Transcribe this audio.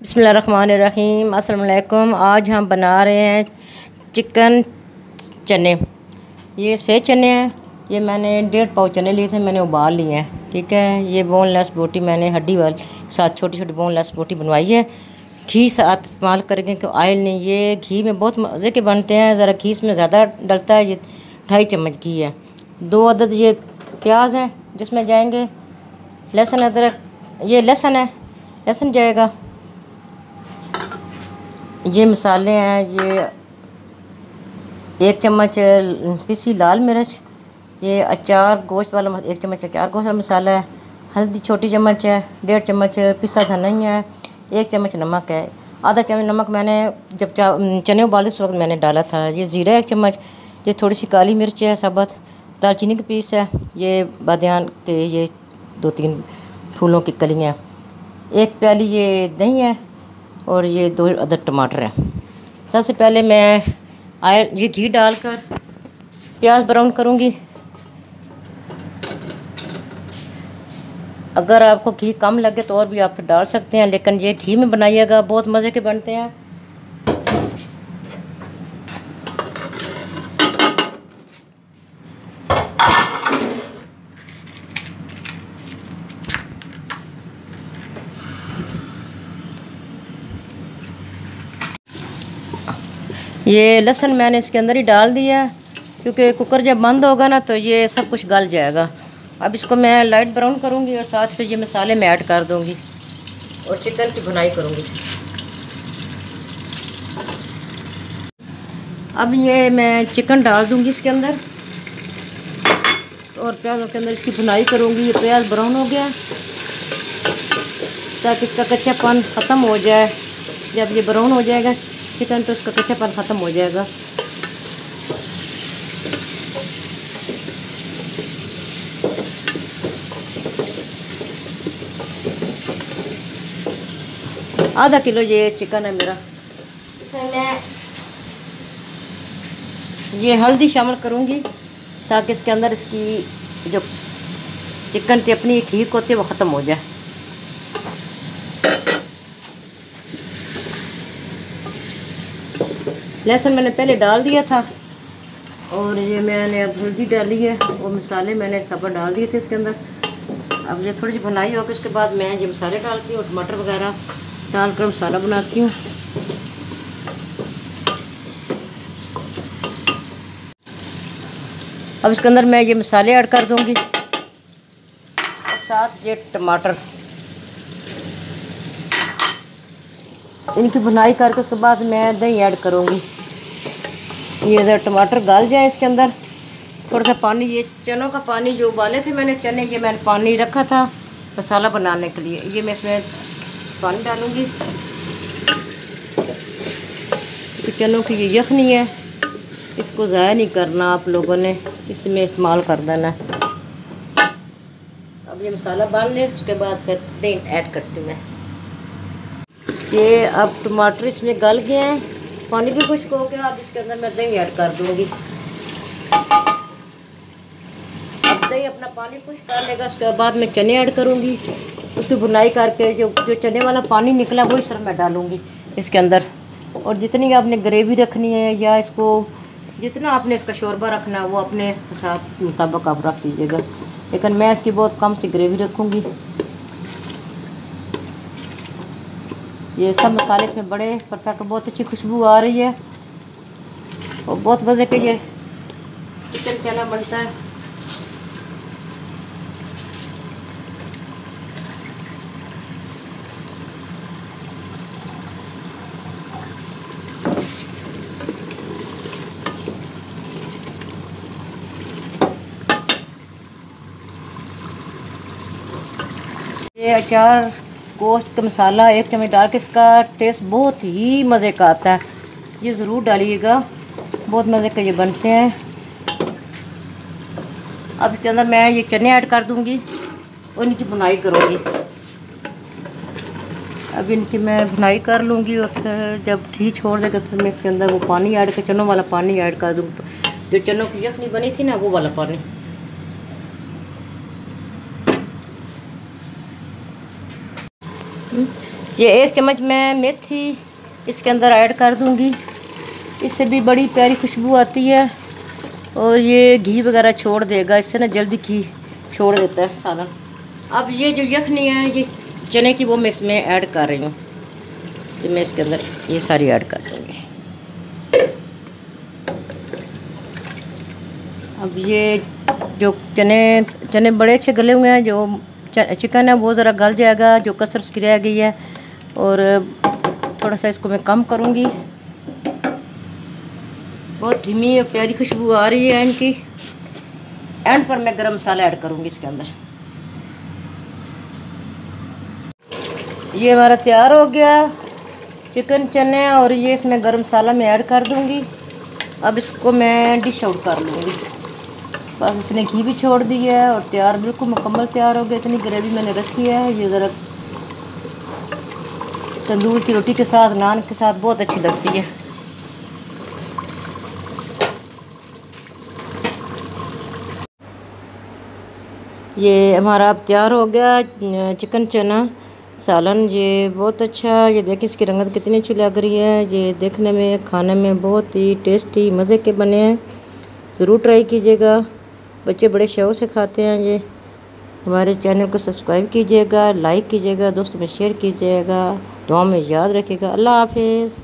बिस्मिल्लाहिर्रहमानिर्रहीम। अस्सलाम वालेकुम। आज हम बना रहे हैं चिकन चने। ये सफ़ेद चने हैं। ये मैंने 1.5 पाव चने लिए थे, मैंने उबाल लिए हैं। ठीक है, ये बोनलेस बोटी मैंने हड्डी वाली साथ छोटी छोटी बोनलेस बोटी बनवाई है। घी साथ इस्तेमाल करेंगे कि ऑयल नहीं। ये घी में बहुत मज़े के बनते हैं। ज़रा घी इसमें ज़्यादा डलता है। ये 2.5 चम्मच घी है। 2 अदद ये प्याज हैं जिसमें जाएंगे लहसुन अदरक। ये लहसुन है, लहसुन जाएगा। ये मसाले हैं, ये 1 चम्मच पिसी लाल मिर्च, ये अचार गोश्त वाला 1 चम्मच अचार गोश्त वाला मसाला है। हल्दी छोटी चम्मच है। 1.5 चम्मच पिसा धनिया है। 1 चम्मच नमक है। आधा चम्मच नमक मैंने जब चने उबाले उस वक्त मैंने डाला था। ये ज़ीरा 1 चम्मच। ये थोड़ी सी काली मिर्च है साबुत। दालचीनी का पीस है। ये बादियान के ये 2-3 फूलों की कलियाँ। 1 प्याली ये दही है और ये 2 अदद टमाटर हैं। सबसे पहले मैं ये घी डालकर प्याज ब्राउन करूँगी। अगर आपको घी कम लगे तो और भी आप डाल सकते हैं, लेकिन ये घी में बनाइएगा, बहुत मज़े के बनते हैं। ये लहसुन मैंने इसके अंदर ही डाल दिया क्योंकि कुकर जब बंद होगा ना तो ये सब कुछ गल जाएगा। अब इसको मैं लाइट ब्राउन करूँगी और साथ में ये मसाले मैं ऐड कर दूँगी और चिकन की भुनाई करूँगी। अब ये मैं चिकन डाल दूँगी इसके अंदर और प्याज़ों के अंदर इसकी भुनाई करूँगी। ये प्याज ब्राउन हो गया ताकि इसका कच्चापन ख़त्म हो जाए। जब ये ब्राउन हो जाएगा चिकन तो इसका कच्चापन ख़त्म हो जाएगा। आधा किलो ये चिकन है मेरा। इसमें मैं ये हल्दी शामिल करूँगी ताकि इसके अंदर इसकी जो चिकन की अपनी खीर होती है वो ख़त्म हो जाए। लहसुन मैंने पहले डाल दिया था और ये मैंने अब हल्दी डाली है और मसाले मैंने सब डाल दिए थे इसके अंदर। अब ये थोड़ी सी भुनाई होगी उसके बाद मैं ये मसाले डालती हूँ, टमाटर वगैरह डालकर मसाला बनाती हूँ। अब इसके अंदर मैं ये मसाले ऐड कर दूँगी और साथ ये टमाटर, इनकी भुनाई करके उसके बाद मैं दही ऐड करूँगी। ये जरा टमाटर गल जाए इसके अंदर थोड़ा सा पानी, ये चनों का पानी जो उबाले थे मैंने चने, ये मैंने पानी रखा था मसाला बनाने के लिए, ये मैं इसमें पानी डालूँगी। तो चनों की ये यखनी है, इसको ज़ाया नहीं करना आप लोगों ने, इसमें इस्तेमाल कर देना। अब ये मसाला बांध ले उसके बाद फिर दही ऐड करती हूँ मैं। ये अब टमाटर इसमें गल गए हैं, पानी भी खुश्क हो गया। अब इसके अंदर मैं दही ऐड कर दूँगी। अब दही अपना पानी खुश्क कर लेगा उसके बाद मैं चने ऐड करूँगी। उसकी भुनाई करके जो चने वाला पानी निकला वो इस मैं डालूँगी इसके अंदर। और जितनी आपने ग्रेवी रखनी है या इसको जितना आपने इसका शोरबा रखना है वो अपने हिसाब मुताबिक आप रख लीजिएगा, लेकिन मैं इसकी बहुत कम सी ग्रेवी रखूँगी। ये सब मसाले इसमें बड़े परफेक्ट, बहुत अच्छी खुशबू आ रही है और बहुत मज़े के ये चिकन चना बनता है। ये अचार गोश्त का मसाला 1 चम्मच डाल के इसका टेस्ट बहुत ही मज़े का आता है। ये ज़रूर डालिएगा, बहुत मज़े के ये बनते हैं। अब इसके अंदर मैं ये चने ऐड कर दूंगी और इनकी भुनाई करूंगी। अब इनकी मैं भुनाई कर लूँगी और फिर जब घी छोड़ देगा तो मैं इसके अंदर वो पानी ऐड कर, चनों वाला पानी ऐड कर दूँगी, जो चनों की यखनी बनी थी ना वो वाला पानी। ये 1 चम्मच मैं मेथी इसके अंदर ऐड कर दूंगी, इससे भी बड़ी प्यारी खुशबू आती है और ये घी वगैरह छोड़ देगा, इससे ना जल्दी घी छोड़ देता है सालन। अब ये जो यखनी है ये चने की वो मैं इसमें ऐड कर रही हूँ, तो मैं इसके अंदर ये सारी ऐड कर दूँगी। अब ये जो चने बड़े अच्छे गले हुए हैं, जो चिकन है वो ज़रा गल जाएगा, जो कसर उसकी रह गई है, और थोड़ा सा इसको मैं कम करूँगी। बहुत धीमी और प्यारी खुशबू आ रही है इनकी। एंड पर मैं गरम मसाला ऐड करूँगी इसके अंदर। ये हमारा तैयार हो गया चिकन चने, और ये इसमें गरम मसाला मैं ऐड कर दूँगी। अब इसको मैं डिश आउट कर लूँगी। बस इसने घी भी छोड़ दिया है और तैयार, बिल्कुल मुकम्मल तैयार हो गया। इतनी ग्रेवी मैंने रखी है, ये ज़रा तंदूर की रोटी के साथ, नान के साथ बहुत अच्छी लगती है। ये हमारा अब तैयार हो गया चिकन चना सालन। ये बहुत अच्छा, ये देखिए इसकी रंगत कितनी अच्छी लग रही है। ये देखने में, खाने में बहुत ही टेस्टी मज़े के बने हैं। ज़रूर ट्राई कीजिएगा, बच्चे बड़े शौक़ से खाते हैं। ये हमारे चैनल को सब्सक्राइब कीजिएगा, लाइक कीजिएगा, दोस्तों में शेयर कीजिएगा, दुआ में याद रखिएगा। अल्लाह हाफिज़।